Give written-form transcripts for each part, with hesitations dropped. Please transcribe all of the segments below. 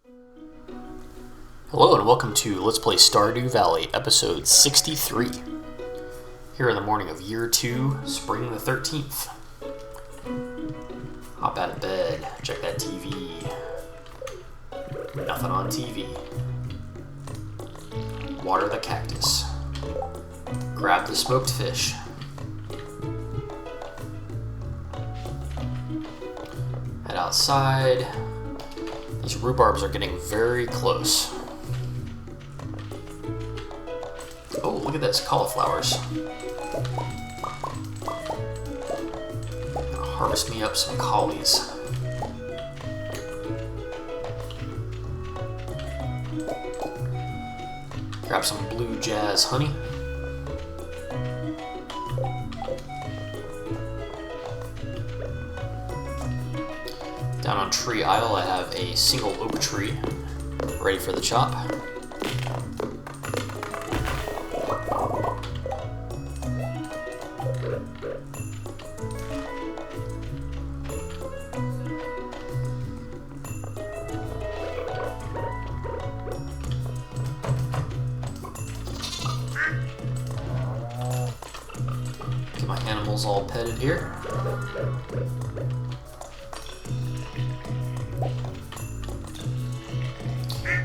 Hello and welcome to Let's Play Stardew Valley, episode 63. Here in the morning of year 2, spring the 13th. Hop out of bed, check that TV. Nothing on TV. Water the cactus. Grab the smoked fish. Head outside. These rhubarbs are getting very close. Oh, look at this, cauliflowers. Gonna harvest me up some collies. Grab some blue jazz honey. Down on Tree Isle, I have a single oak tree ready for the chop. Get my animals all petted here.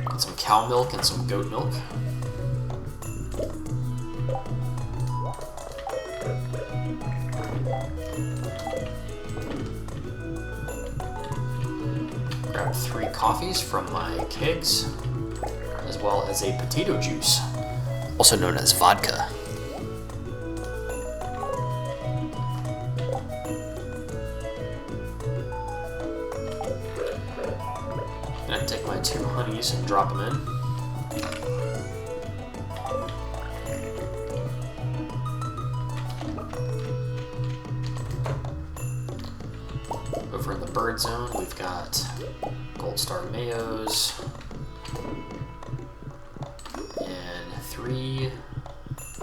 Get some cow milk and some goat milk. Grab 3 coffees from my kegs, as well as a potato juice, also known as vodka. Gonna take my 2 honeys and drop them in. Over in the bird zone, we've got gold star mayos and 3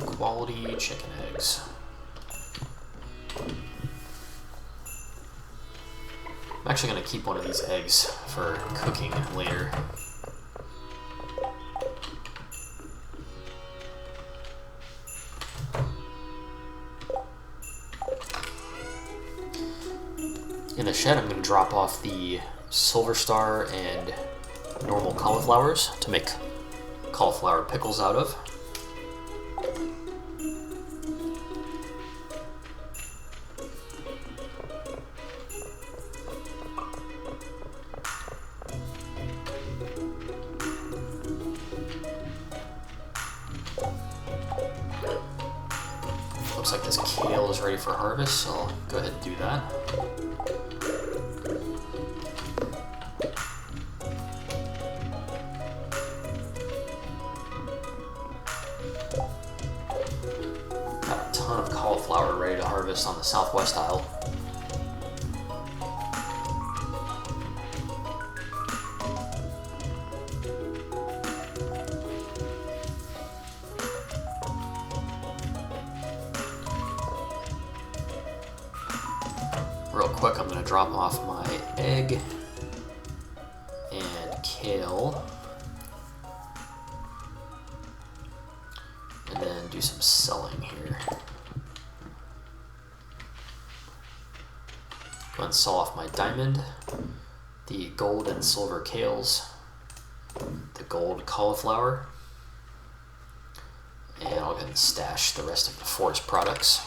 quality chicken eggs. I'm actually going to keep one of these eggs for cooking later. In the shed, I'm going to drop off the silver star and normal cauliflowers to make cauliflower pickles out of. Looks like this kale is ready for harvest, so I'll go ahead and do that. Got a ton of cauliflower ready to harvest on the southwest aisle. Real quick, I'm going to drop off my egg and kale, and then do some selling here. Go and sell off my diamond, the gold and silver kales, the gold cauliflower, and I'll go ahead and stash the rest of the forest products.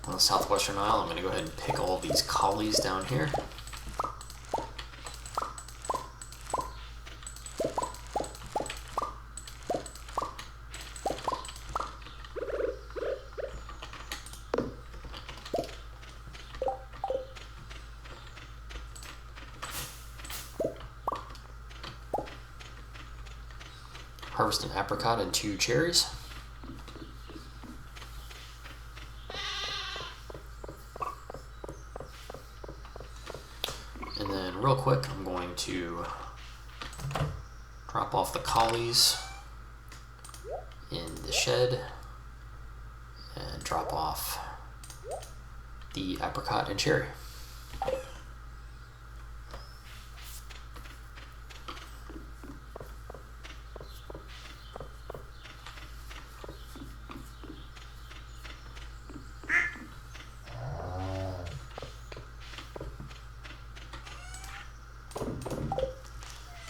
On the southwestern aisle, I'm going to go ahead and pick all these collies down here. harvest an apricot and 2 cherries. And then real quick, I'm going to drop off the collies in the shed and drop off the apricot and cherry.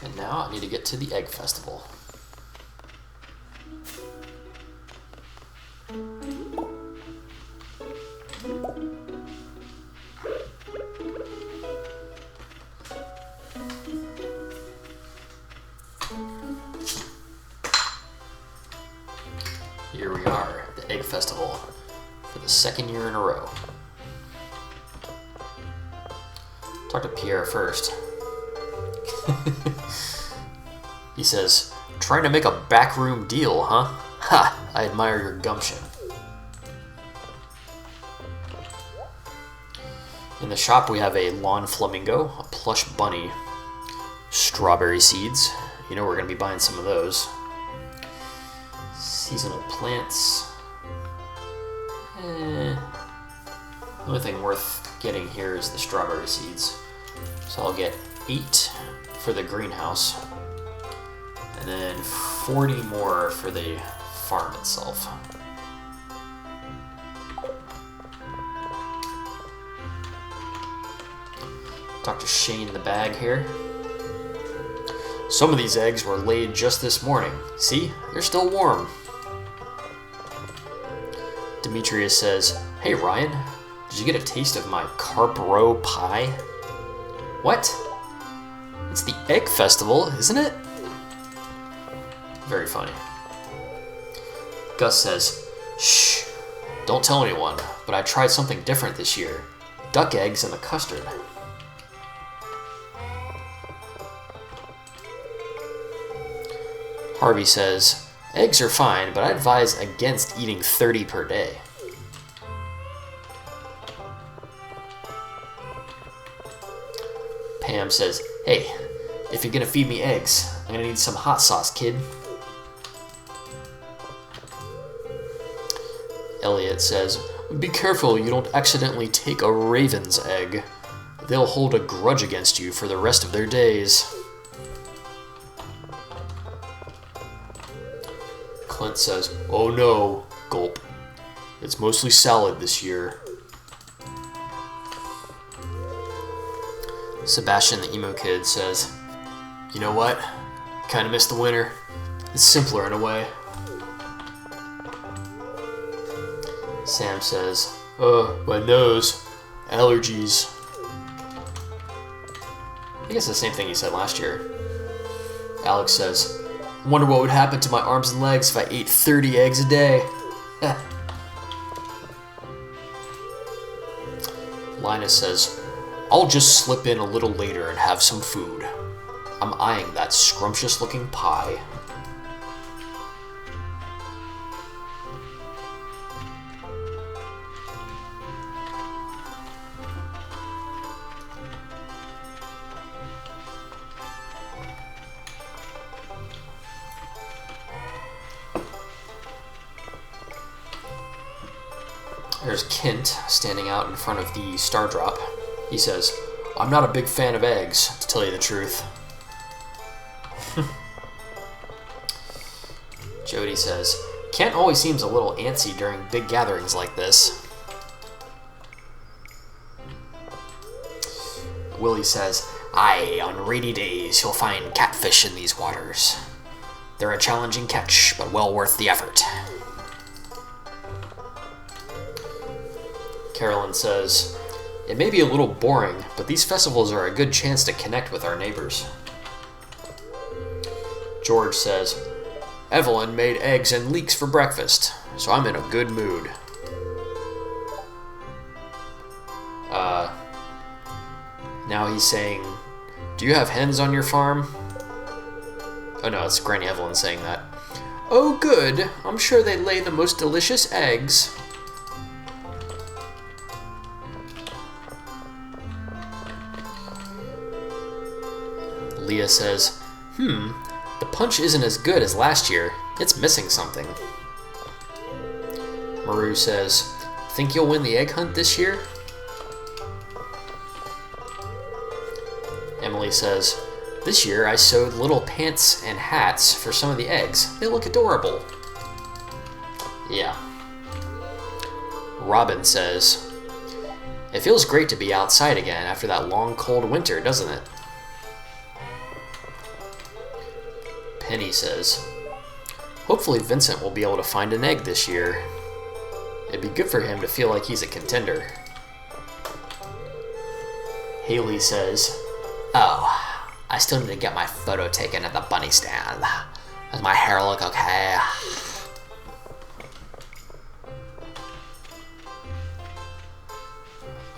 And now I need to get to the egg festival. Here we are, the egg festival for the 2nd year in a row. Talk to Pierre first. He says, "Trying to make a backroom deal, huh? Ha! I admire your gumption." In the shop we have a lawn flamingo, a plush bunny, strawberry seeds. You know we're going to be buying some of those. Seasonal plants. The only thing worth getting here is the strawberry seeds. So I'll get 8 for the greenhouse, and then 40 more for the farm itself. Dr. Shane the bag here. Some of these eggs were laid just this morning. See? They're still warm. Demetrius says, "Hey Ryan, did you get a taste of my carp roe pie?" What? It's the egg festival, isn't it? Very funny. Gus says, "Shh, don't tell anyone, but I tried something different this year. Duck eggs and the custard." Harvey says, "Eggs are fine, but I advise against eating 30 per day." Pam says, "Hey, if you're gonna feed me eggs, I'm gonna need some hot sauce, kid." Elliot says, "Be careful you don't accidentally take a raven's egg. They'll hold a grudge against you for the rest of their days." Clint says, "Oh no, gulp. It's mostly salad this year." Sebastian the emo kid says, "You know what? Kinda miss the winter. It's simpler in a way." Sam says, My nose. Allergies." I guess the same thing he said last year. Alex says, "Wonder what would happen to my arms and legs if I ate 30 eggs a day." Linus says, "I'll just slip in a little later and have some food. I'm eyeing that scrumptious looking pie." There's Kent standing out in front of the star drop. He says, "I'm not a big fan of eggs, to tell you the truth." Jody says, "Kent always seems a little antsy during big gatherings like this." Willie says, "Aye, on rainy days you'll find catfish in these waters. They're a challenging catch, but well worth the effort." Carolyn says, "It may be a little boring, but these festivals are a good chance to connect with our neighbors." George says, "Evelyn made eggs and leeks for breakfast, so I'm in a good mood." Now he's saying, "Do you have hens on your farm?" Oh no, it's Granny Evelyn saying that. Oh good, I'm sure they lay the most delicious eggs. Leah says, the punch isn't as good as last year. It's missing something. Maru says, think you'll win the egg hunt this year? Emily says, this year I sewed little pants and hats for some of the eggs. They look adorable. Yeah. Robin says, it feels great to be outside again after that long cold winter, doesn't it? Penny says, hopefully Vincent will be able to find an egg this year. It'd be good for him to feel like he's a contender. Haley says, oh, I still need to get my photo taken at the bunny stand. Does my hair look okay?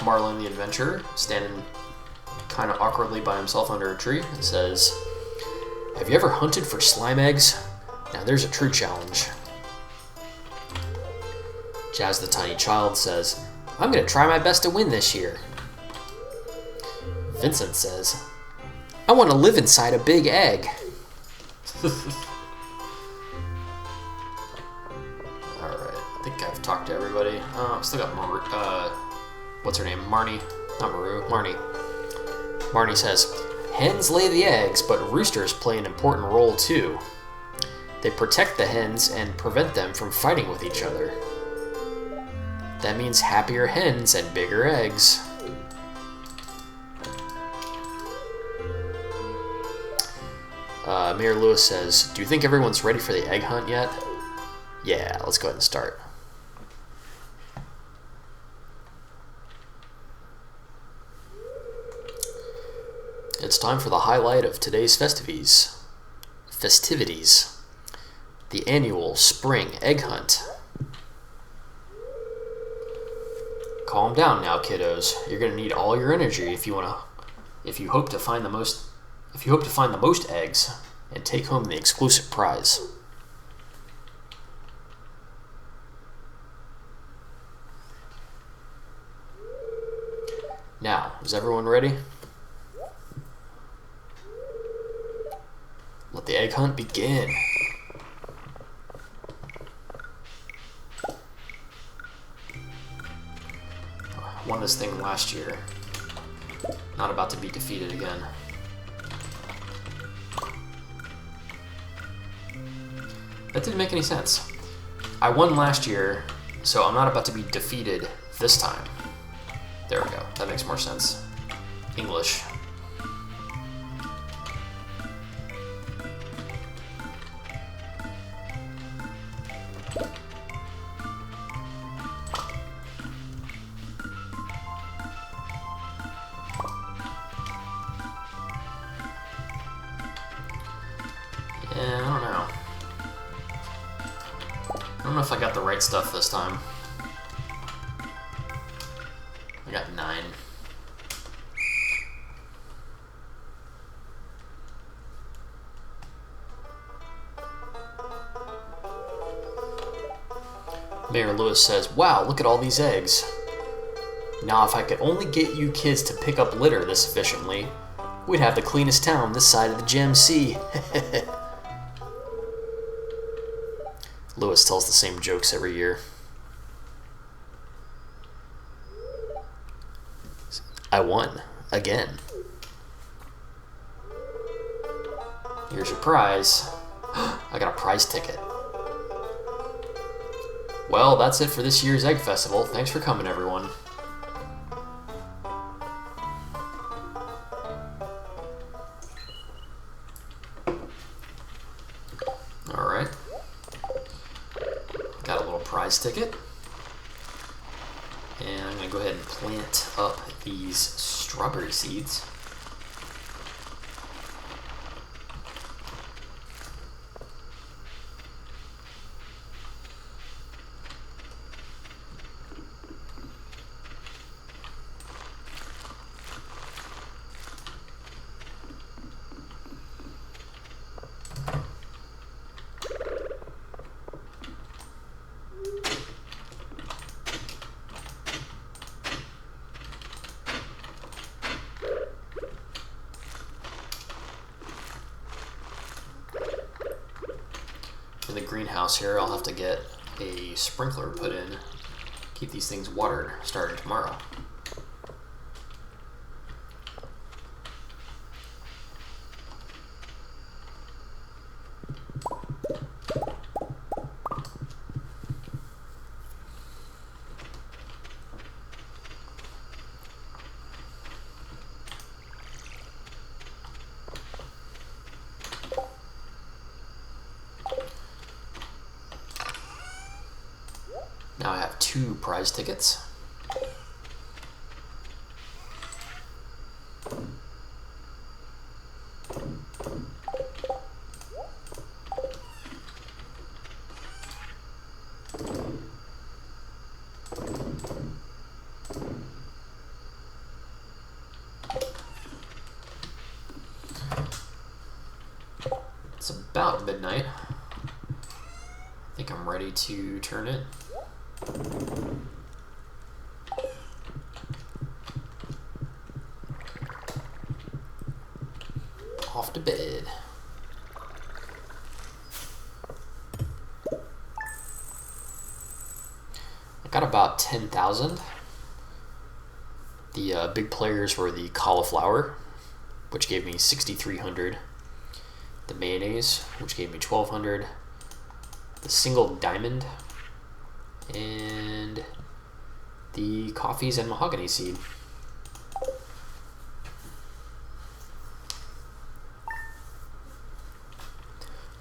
Marlin the Adventurer, standing kind of awkwardly by himself under a tree, says, have you ever hunted for slime eggs? Now there's a true challenge. Jazz the Tiny Child says, I'm going to try my best to win this year. Vincent says, I want to live inside a big egg. Alright, I think I've talked to everybody. I've still got Maru, what's her name? Marnie. Not Maru, Marnie. Marnie says, hens lay the eggs, but roosters play an important role too. They protect the hens and prevent them from fighting with each other. That means happier hens and bigger eggs. Mayor Lewis says, do you think everyone's ready for the egg hunt yet? Yeah, let's go ahead and start. It's time for the highlight of today's festivities. The annual spring egg hunt. Calm down now, kiddos. You're gonna need all your energy if you hope to find the most eggs and take home the exclusive prize. Now, is everyone ready? Let the egg hunt begin. I won this thing last year. Not about to be defeated again. That didn't make any sense. I won last year, so I'm not about to be defeated this time. There we go. That makes more sense. English. I don't know if I got the right stuff this time. I got 9. Mayor Lewis says, wow, look at all these eggs. Now if I could only get you kids to pick up litter this efficiently, we'd have the cleanest town this side of the GMC. Lewis tells the same jokes every year. I won. Again. Here's your prize. I got a prize ticket. Well, that's it for this year's Egg Festival. Thanks for coming, everyone. Alright. Got a little prize ticket. And I'm going to go ahead and plant up these strawberry seeds. greenhouse here, I'll have to get a sprinkler put in. Keep these things watered starting tomorrow. Now I have 2 prize tickets. It's about midnight. I think I'm ready to turn it. Off to bed. I got about 10,000. The big players were the cauliflower, which gave me 6,300. The mayonnaise, which gave me 1,200. The single diamond, and the coffees and mahogany seed.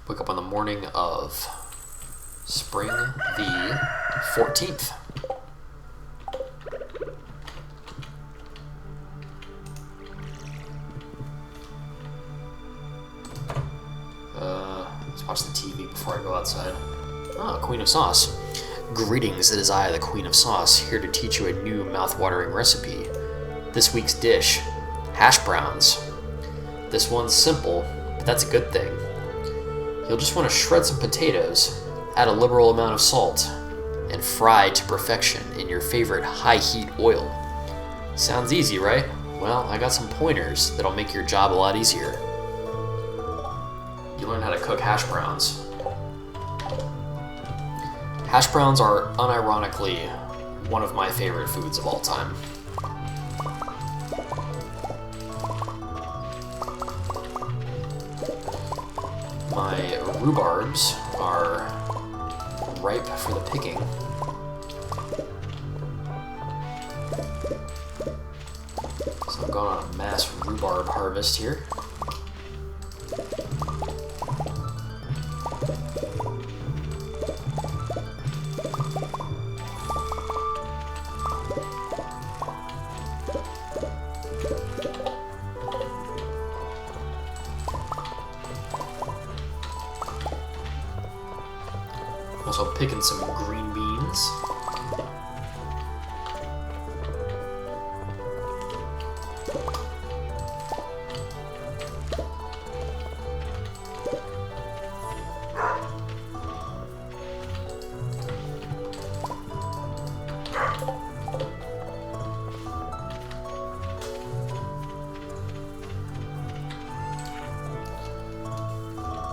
Wake up on the morning of spring the 14th. Let's watch the TV before I go outside. Ah, Queen of Sauce. Greetings, it is I, the Queen of Sauce, here to teach you a new mouth-watering recipe. This week's dish, hash browns. This one's simple, but that's a good thing. You'll just want to shred some potatoes, add a liberal amount of salt, and fry to perfection in your favorite high-heat oil. Sounds easy, right? Well, I got some pointers that'll make your job a lot easier. You learn how to cook hash browns. Hash browns are unironically one of my favorite foods of all time. My rhubarbs are ripe for the picking. So I'm going on a mass rhubarb harvest here. Also picking some green beans.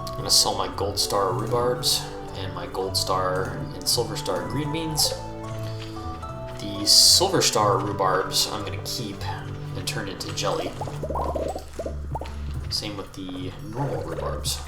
I'm gonna sell my Gold Star rhubarbs and my Gold Star and Silver Star green beans. The Silver Star rhubarbs I'm going to keep and turn into jelly. Same with the normal rhubarbs.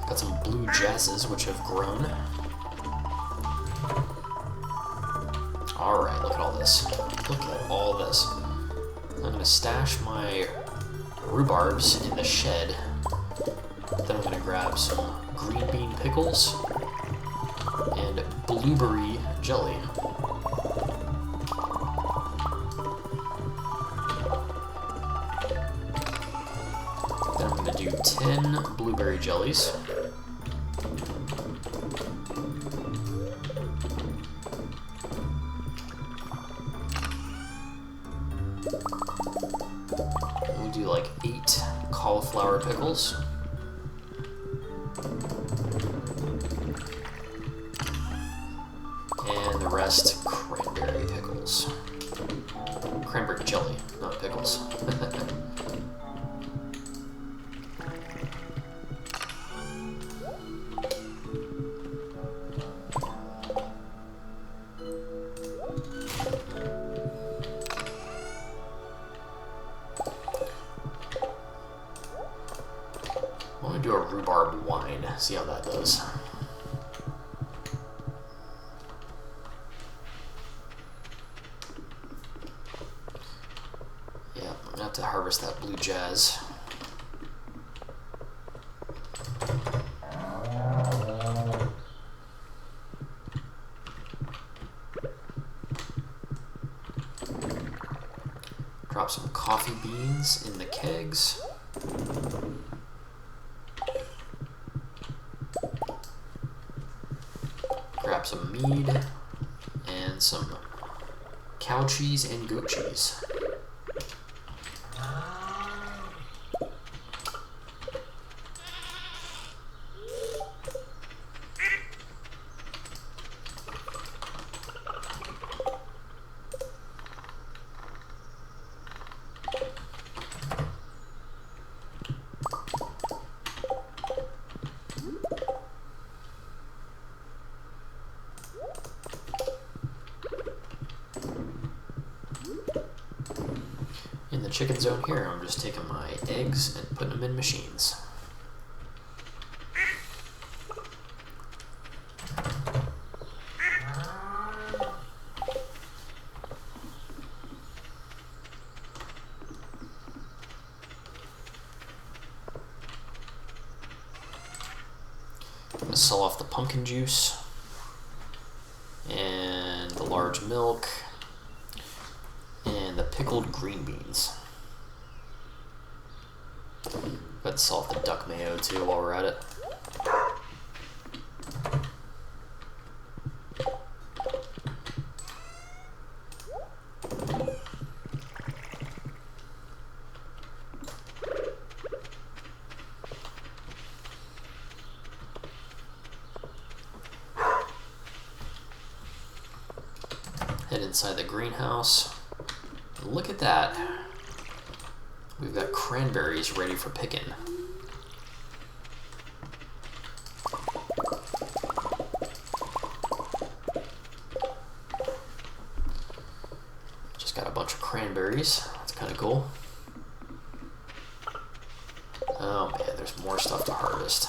Got some blue jazzes, which have grown. Alright, look at all this. Look at all this. I'm going to stash my rhubarbs in the shed. Then I'm going to grab some green bean pickles and blueberry jelly. Then I'm going to do 10 blueberry jellies. We'll do like 8 cauliflower pickles. And the rest cranberry pickles. Cranberry jelly, not pickles. I want to do a rhubarb wine, see how that does. Yeah, I'm gonna have to harvest that blue jazz. Drop some coffee beans in the kegs. Grab some mead and some cow cheese and goat cheese. In the chicken zone here, I'm just taking my eggs and putting them in machines. I'm going to sell off the pumpkin juice and the large milk and the pickled green beans. Let's sell off the duck mayo too while we're at it. Head inside the greenhouse. Look at that. We've got cranberries ready for picking. Just got a bunch of cranberries. That's kind of cool. Oh man, there's more stuff to harvest.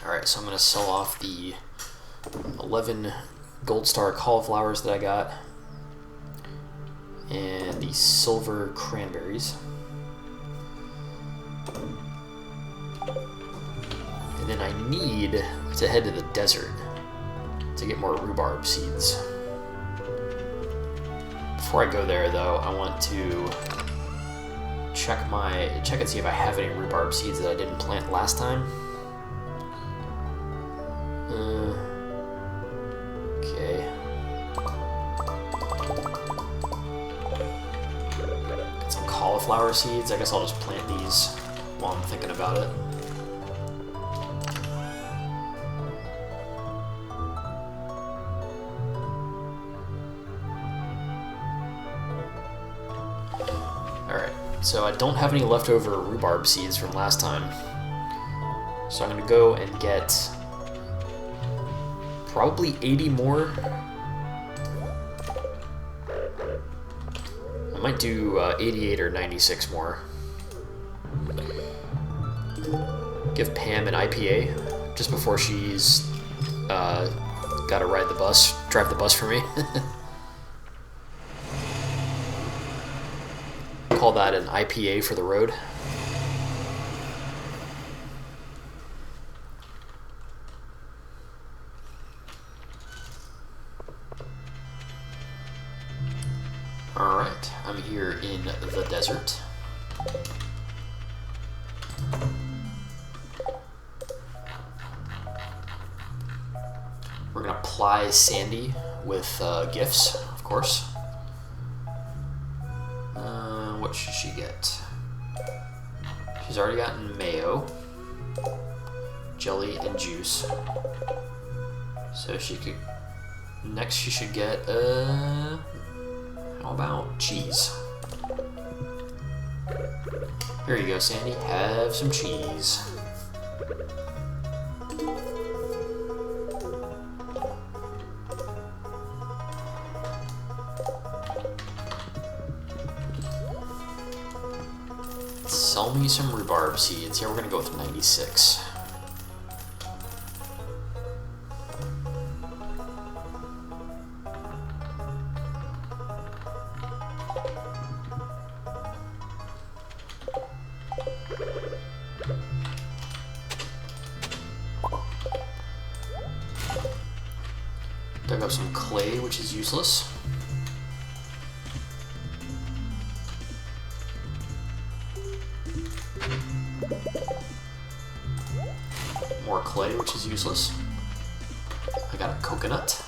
Alright, so I'm going to sell off the 11 gold star cauliflowers that I got and the silver cranberries. And then I need to head to the desert to get more rhubarb seeds. Before I go there though, I want to check and see if I have any rhubarb seeds that I didn't plant last time. Okay. Got some cauliflower seeds. I guess I'll just plant these while I'm thinking about it. Alright, so I don't have any leftover rhubarb seeds from last time. So I'm going to go and get probably 80 more. I might do 88 or 96 more. Give Pam an IPA just before she's got to drive the bus for me. call that an IPA for the road. Alright, I'm here in the desert. We're gonna ply Sandy with gifts, of course. What should she get? She's already gotten mayo, jelly, and juice. So she could... Next she should get, how about cheese? Here you go, Sandy. Have some cheese. Sell me some rhubarb seeds. Here, we're gonna go with 96. Dug up some clay, which is useless. More clay, which is useless. I got a coconut.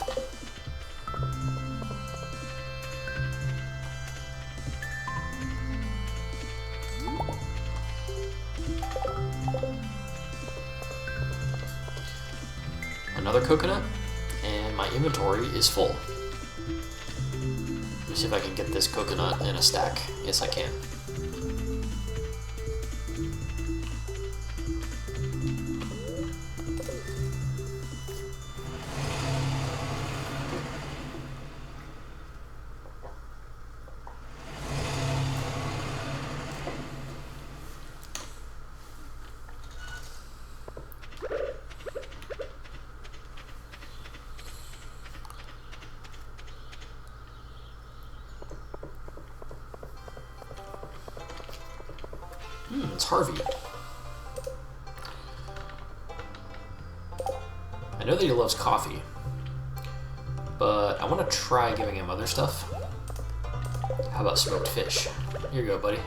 Another coconut, and my inventory is full. Let me see if I can get this coconut in a stack. Yes, I can. It's Harvey. I know that he loves coffee, but I want to try giving him other stuff. How about smoked fish? Here you go, buddy.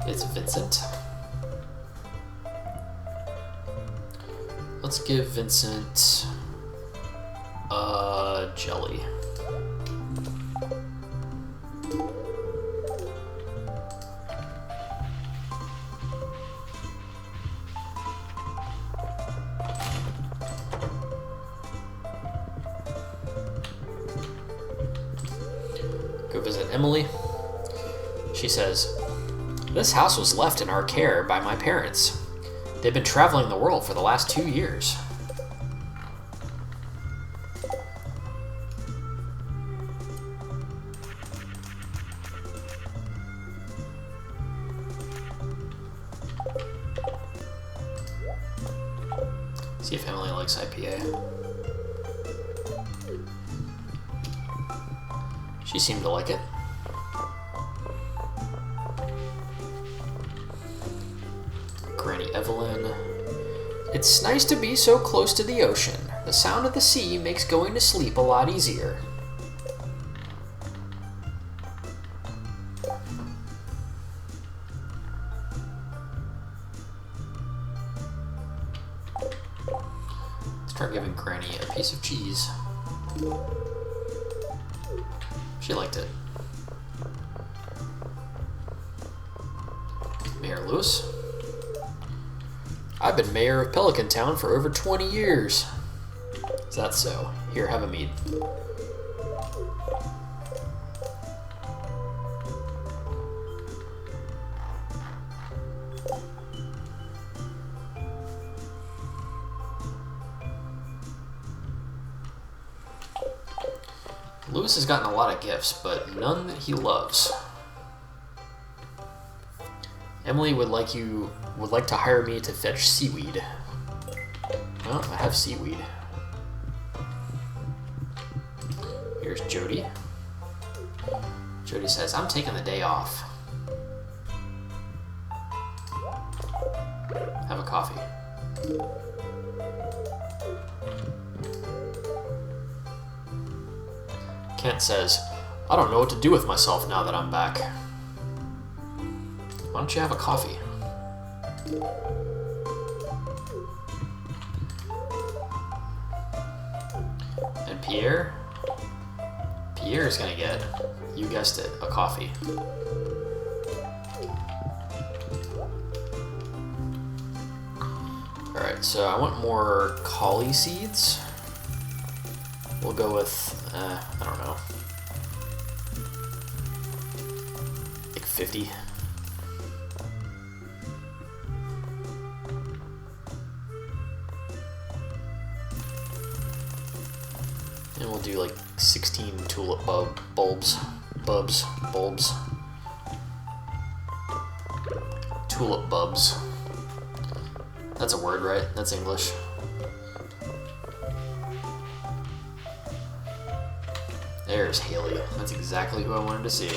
It's Vincent. Let's give Vincent jelly. Go visit Emily. She says, "This house was left in our care by my parents. They've been traveling the world for the last 2 years." See if Emily likes IPA. She seemed to like it. Granny Evelyn. "It's nice to be so close to the ocean. The sound of the sea makes going to sleep a lot easier." Start giving Granny a piece of cheese. She liked it. Mayor Lewis. "I've been mayor of Pelican Town for over 20 years. Is that so? Here, have a mead. Lewis has gotten a lot of gifts, but none that he loves. Emily would like to hire me to fetch seaweed. Well, I have seaweed. Here's Jody. Jody says, I'm taking the day off. Have a coffee. Kent says, I don't know what to do with myself now that I'm back. Why don't you have a coffee? And Pierre? Pierre's gonna get, you guessed it, a coffee. Alright, so I want more collie seeds. We'll go with, I don't know, like 50. And we'll do like 16 tulip bulbs. Tulip bulbs. That's a word, right? That's English. There's Haley. That's exactly who I wanted to see.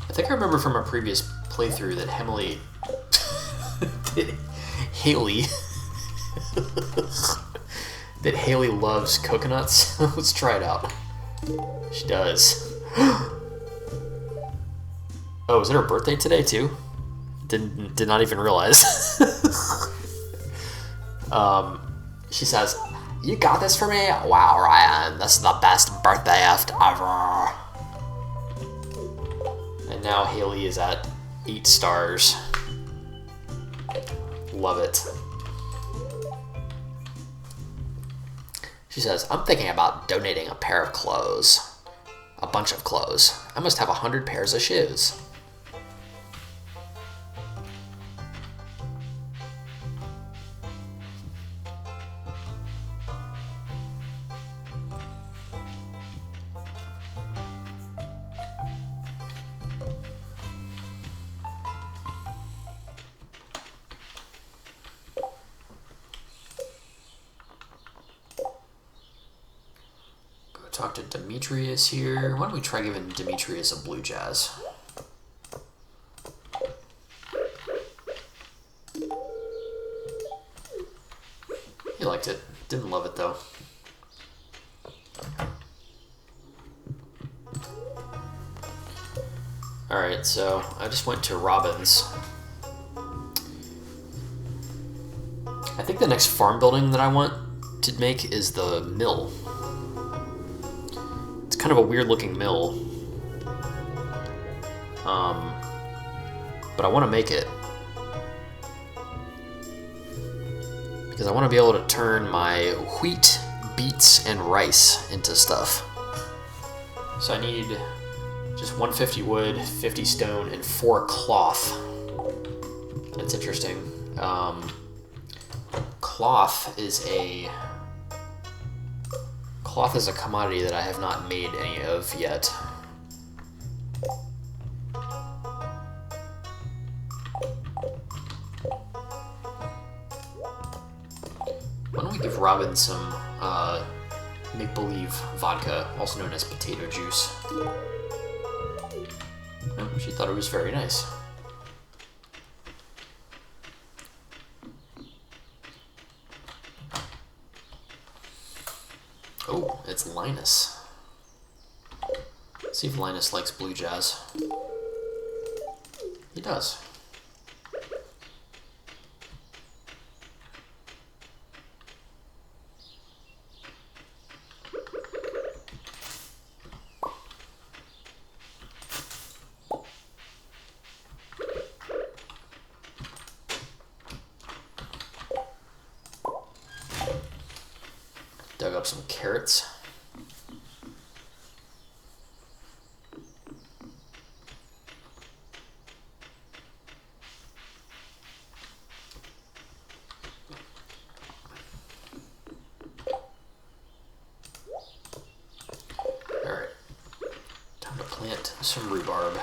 I think I remember from a previous playthrough that Haley loves coconuts. Let's try it out. She does. Oh, is it her birthday today too? Did not even realize. She says, "You got this for me? Wow, Ryan, this is the best birthday gift ever." And now Haley is at 8 stars. Love it. She says, I'm thinking about donating a pair of clothes. A bunch of clothes. I must have 100 pairs of shoes. Talk to Demetrius here. Why don't we try giving Demetrius a blue jazz? He liked it. Didn't love it though. Alright, so I just went to Robin's. I think the next farm building that I want to make is the mill. Kind of a weird looking mill, but I want to make it because I want to be able to turn my wheat, beets, and rice into stuff. So I need just 150 wood, 50 stone, and 4 cloth. That's interesting. Cloth is a commodity that I have not made any of yet. Why don't we give Robin some make-believe vodka, also known as potato juice. Oh, she thought it was very nice. Oh, it's Linus. Let's see if Linus likes blue jazz. He does. Dug up some carrots. All right, time to plant some rhubarb.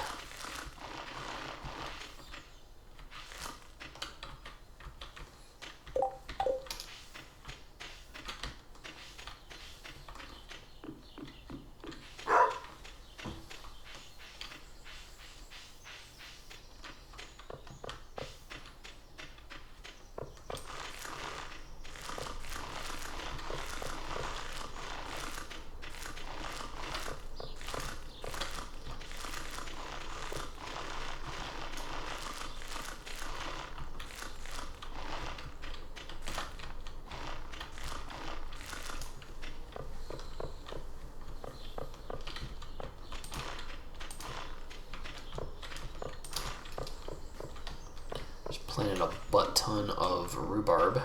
planted a butt ton of rhubarb.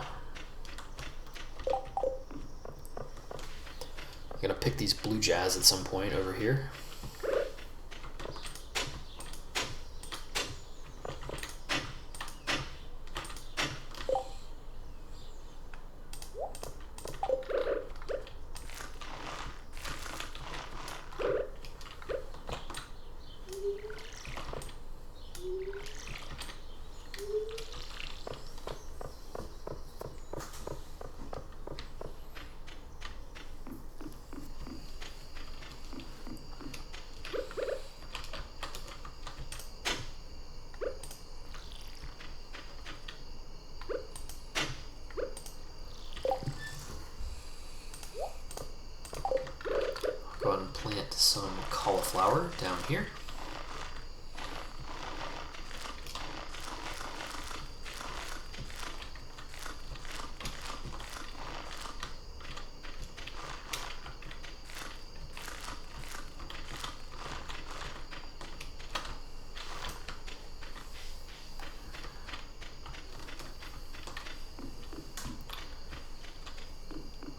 I'm gonna pick these blue jazz at some point over here. Go ahead and plant some cauliflower down here.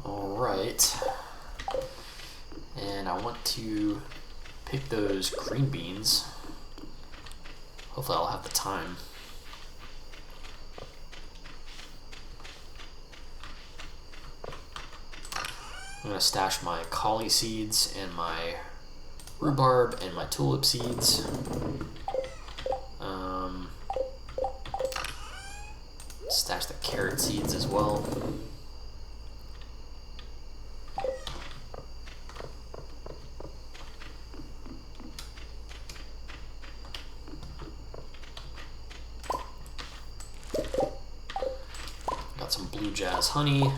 All right. And I want to pick those green beans. Hopefully I'll have the time. I'm going to stash my cauli seeds and my rhubarb and my tulip seeds. Stash the carrot seeds as well. Got some blue jazz honey.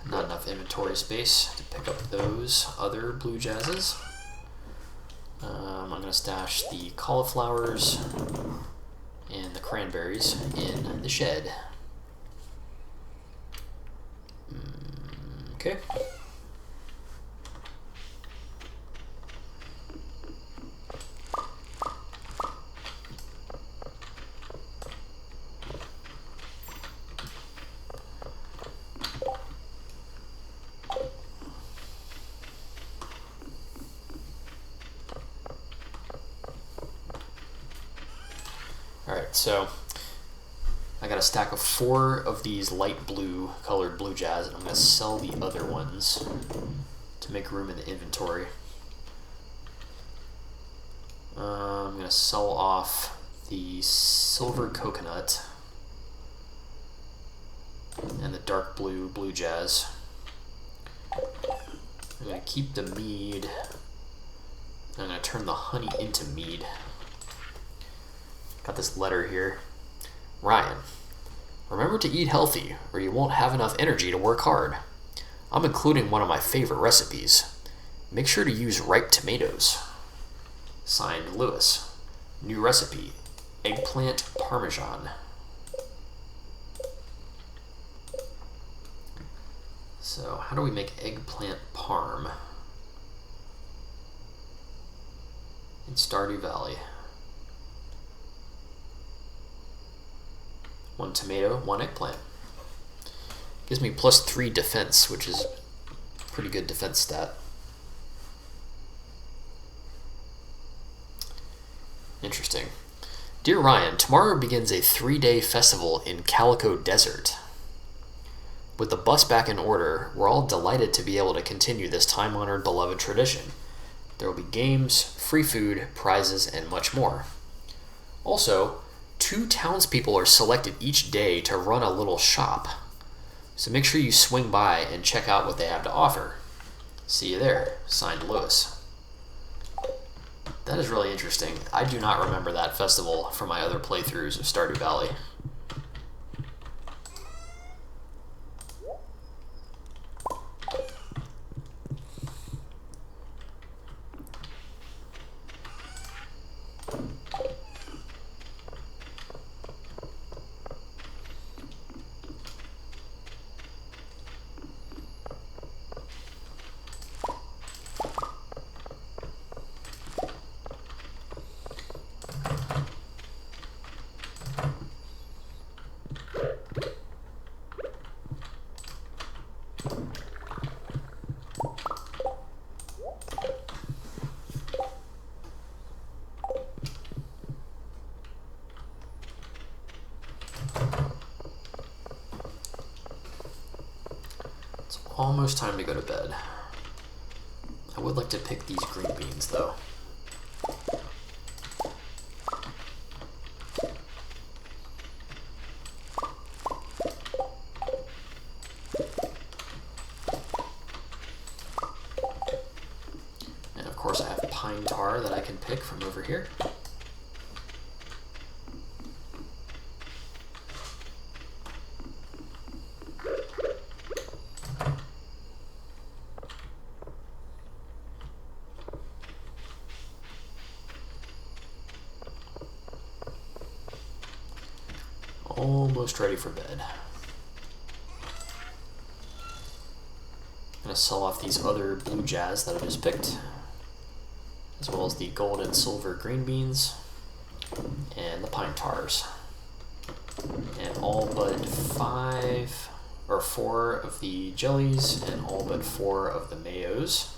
Not enough inventory space to pick up those other blue jazzes. I'm going to stash the cauliflowers and the cranberries in the shed. Okay. Alright, so I got a stack of 4 of these light blue colored blue jazz, and I'm going to sell the other ones to make room in the inventory. I'm going to sell off the silver coconut and the dark blue blue jazz. I'm going to keep the mead. I'm going to turn the honey into mead. Got this letter here. Ryan, remember to eat healthy or you won't have enough energy to work hard. I'm including one of my favorite recipes. Make sure to use ripe tomatoes. Signed, Lewis. New recipe, eggplant parmesan. So how do we make eggplant parm in Stardew Valley? 1 tomato, 1 eggplant. Gives me +3 defense, which is a pretty good defense stat. Interesting. Dear Ryan, tomorrow begins a 3-day festival in Calico Desert. With the bus back in order, we're all delighted to be able to continue this time-honored beloved tradition. There will be games, free food, prizes, and much more. Also, 2 townspeople are selected each day to run a little shop. So make sure you swing by and check out what they have to offer. See you there. Signed, Lewis. That is really interesting. I do not remember that festival from my other playthroughs of Stardew Valley. Almost time to go to bed. I would like to pick these green beans though. And of course I have pine tar that I can pick from over here. Almost ready for bed. I'm going to sell off these other blue jazz that I just picked, as well as the gold and silver green beans, and the pine tars. And all but 4 of the jellies, and all but 4 of the mayos.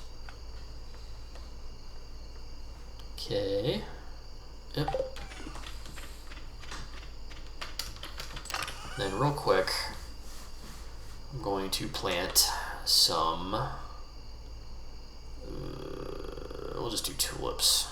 Okay. Yep. Then real quick, I'm going to plant some, we'll just do tulips.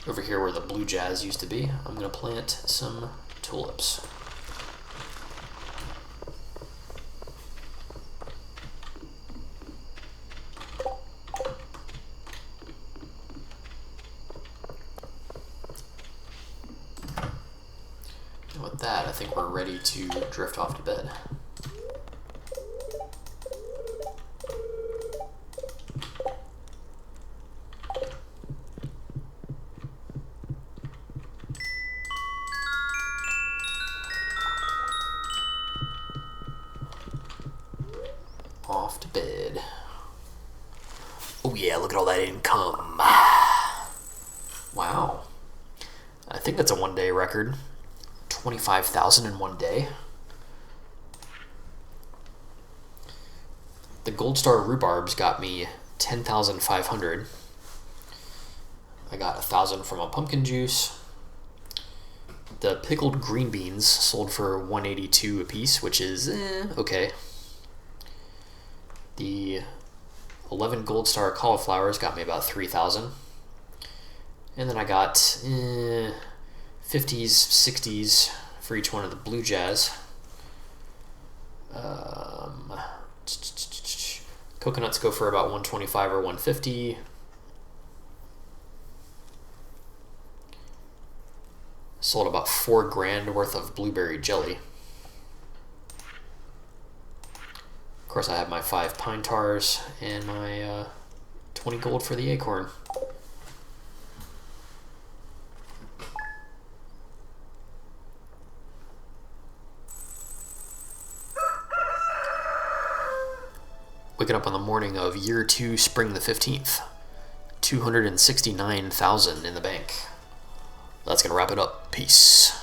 Over here where the blue jazz used to be, I'm going to plant some tulips. With that, I think we're ready to drift off to bed. Off to bed. Oh yeah, look at all that income. Wow. I think that's a one-day record. 25,000 in one day. The Gold Star rhubarbs got me 10,500. I got 1,000 from a pumpkin juice. The pickled green beans sold for 182 a piece, which is okay. The 11 Gold Star cauliflowers got me about 3,000. And then I got 50s, 60s for each one of the blue jazz. Coconuts go for about 125 or 150. Sold about $4,000 worth of blueberry jelly. Of course, I have my 5 pine tars and my 20 gold for the acorn. Waking up on the morning of year 2, spring the 15th. 269,000 in the bank. That's going to wrap it up. Peace.